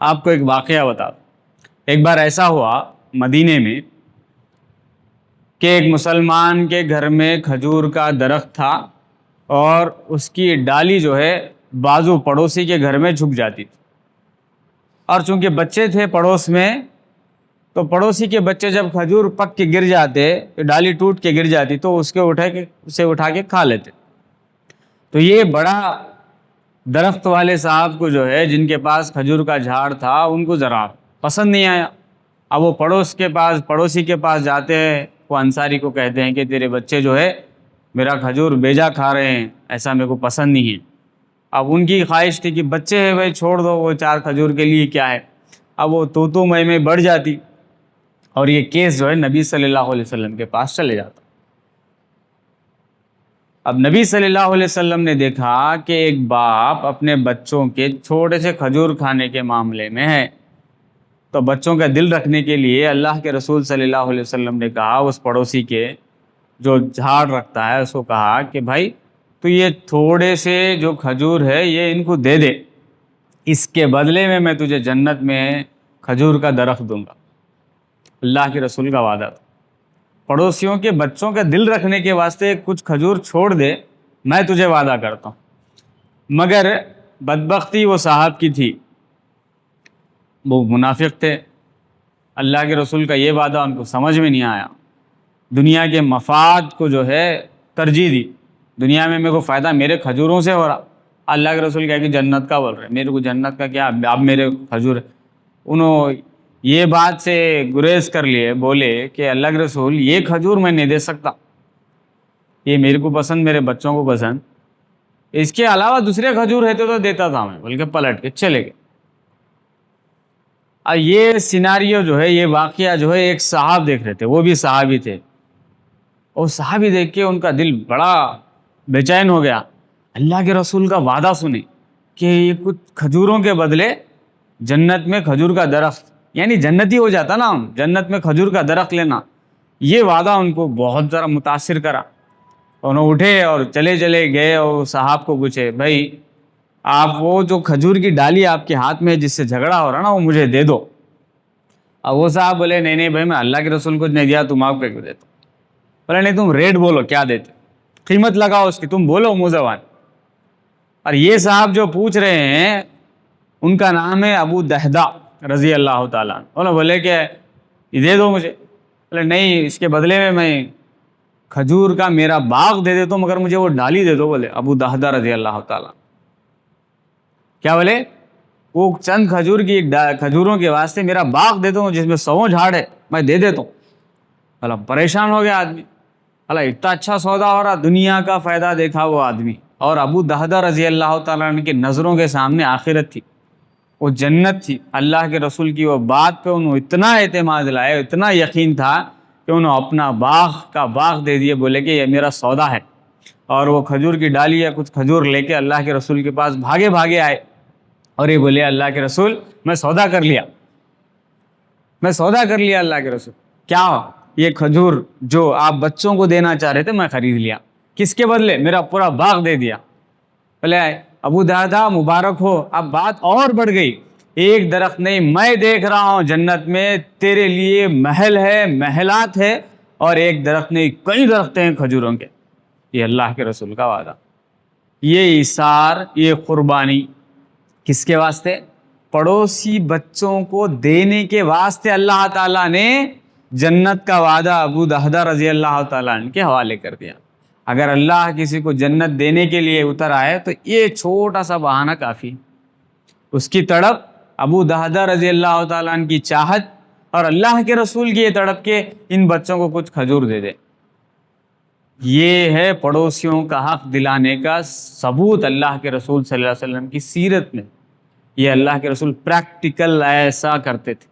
آپ کو ایک واقعہ بتا دوں. ایک بار ایسا ہوا مدینے میں کہ ایک مسلمان کے گھر میں کھجور کا درخت تھا اور اس کی ڈالی جو ہے بازو پڑوسی کے گھر میں جھک جاتی تھی. اور چونکہ بچے تھے پڑوس میں تو پڑوسی کے بچے جب کھجور پک کے گر جاتے، ڈالی ٹوٹ کے گر جاتی تو اسے اٹھا کے کھا لیتے. تو یہ بڑا درخت والے صاحب کو جو ہے جن کے پاس کھجور کا جھاڑ تھا ان کو ذرا پسند نہیں آیا. اب وہ پڑوسی کے پاس جاتے ہیں، وہ انصاری کو کہتے ہیں کہ تیرے بچے جو ہے میرا کھجور بیجا کھا رہے ہیں، ایسا میرے کو پسند نہیں ہے. اب ان کی خواہش تھی کہ بچے ہیں بھائی چھوڑ دو، وہ 4 کھجور کے لیے کیا ہے. اب وہ تو میں بڑھ جاتی اور یہ کیس جو ہے نبی صلی اللہ علیہ وسلم کے پاس چلے جاتا. اب نبی صلی اللہ علیہ وسلم نے دیکھا کہ ایک باپ اپنے بچوں کے چھوٹے سے کھجور کھانے کے معاملے میں ہے، تو بچوں کا دل رکھنے کے لیے اللہ کے رسول صلی اللہ علیہ وسلم نے کہا اس پڑوسی کے جو جھاڑ رکھتا ہے اس کو کہا کہ بھائی تو یہ تھوڑے سے جو کھجور ہے یہ ان کو دے دے، اس کے بدلے میں میں تجھے جنت میں کھجور کا درخت دوں گا. اللہ کے رسول کا وعدہ تھا. پڑوسیوں کے بچوں کا دل رکھنے کے واسطے کچھ کھجور چھوڑ دے، میں تجھے وعدہ کرتا ہوں. مگر بدبختی وہ صاحب کی تھی، وہ منافق تھے. اللہ کے رسول کا یہ وعدہ ان کو سمجھ میں نہیں آیا. دنیا کے مفاد کو جو ہے ترجیح دی. دنیا میں میرے کو فائدہ میرے کھجوروں سے ہو رہا. اللہ کے رسول کہا کہ جنت کا بول رہے میرے کو جنت کا کیا، اب میرے کھجور. انہوں یہ بات سے گریز کر لیے، بولے کہ اللہ کے رسول یہ کھجور میں نہیں دے سکتا، یہ میرے کو پسند، میرے بچوں کو پسند، اس کے علاوہ دوسرے کھجور رہتے تو دیتا تھا میں، بلکہ پلٹ کے چلے گئے. اور یہ سیناریو جو ہے، یہ واقعہ جو ہے ایک صحابی دیکھ رہے تھے، وہ بھی صحابی تھے. اور صحابی دیکھ کے ان کا دل بڑا بے چین ہو گیا. اللہ کے رسول کا وعدہ سنے کہ یہ کچھ کھجوروں کے بدلے جنت میں کھجور کا درخت، یعنی جنتی ہو جاتا نا ہم، جنت میں کھجور کا درخت لینا. یہ وعدہ ان کو بہت ذرا متاثر کرا. انہوں اٹھے اور چلے گئے اور صاحب کو پوچھے بھائی آپ وہ جو کھجور کی ڈالی آپ کے ہاتھ میں جس سے جھگڑا ہو رہا نا وہ مجھے دے دو. اب وہ صاحب بولے نہیں بھائی میں اللہ کے رسول کو نہیں دیا، تم آپ کو دیتا. بولے نہیں تم ریٹ بولو کیا دیتے، قیمت لگاؤ اس کی، تم بولو منہ زبان. اور یہ صاحب جو پوچھ رہے ہیں ان کا نام ہے ابو دہدہ رضی اللہ تعالیٰ عنہ. بولے کہ یہ دے دو مجھے. بولے نہیں اس کے بدلے میں کھجور کا میرا باغ دے دیتا ہوں، مگر مجھے وہ ڈالی دے دو. بولے ابو دہدہ رضی اللہ تعالیٰ کیا بولے وہ چند کھجوروں کے واسطے میرا باغ دے دو جس میں 100 جھاڑ ہے، میں دے دیتا ہوں. بھلا پریشان ہو گیا آدمی، بھلا اتنا اچھا سودا ہو رہا، دنیا کا فائدہ دیکھا وہ آدمی. اور ابو دہدہ رضی اللہ تعالیٰ عنہ کی نظروں کے سامنے آخرت تھی، وہ جنت تھی. اللہ کے رسول کی وہ بات پہ انہوں اتنا اعتماد لائے، اتنا یقین تھا کہ انہوں اپنا باغ دے دیے. بولے کہ یہ میرا سودا ہے. اور وہ کھجور کی ڈالی یا کچھ کھجور لے کے اللہ کے رسول کے پاس بھاگے آئے اور یہ بولے اللہ کے رسول میں سودا کر لیا اللہ کے رسول. کیا یہ کھجور جو آپ بچوں کو دینا چاہ رہے تھے میں خرید لیا، کس کے بدلے؟ میرا پورا باغ دے دیا. بولے ابو دہدہ مبارک ہو. اب بات اور بڑھ گئی. ایک درخت نہیں، میں دیکھ رہا ہوں جنت میں تیرے لیے محل ہے، محلات ہے، اور ایک درخت نہیں کئی درخت ہیں کھجوروں کے. یہ اللہ کے رسول کا وعدہ. یہ ایثار، یہ قربانی کس کے واسطے؟ پڑوسی بچوں کو دینے کے واسطے اللہ تعالیٰ نے جنت کا وعدہ ابو دہدہ رضی اللہ تعالیٰ عنہ کے حوالے کر دیا. اگر اللہ کسی کو جنت دینے کے لیے اتر آئے تو یہ چھوٹا سا بہانہ کافی. اس کی تڑپ، ابو دہدہ رضی اللہ تعالیٰ عنہ کی چاہت، اور اللہ کے رسول کی یہ تڑپ کے ان بچوں کو کچھ کھجور دے دے. یہ ہے پڑوسیوں کا حق دلانے کا ثبوت اللہ کے رسول صلی اللہ علیہ وسلم کی سیرت میں. یہ اللہ کے رسول پریکٹیکل ایسا کرتے تھے.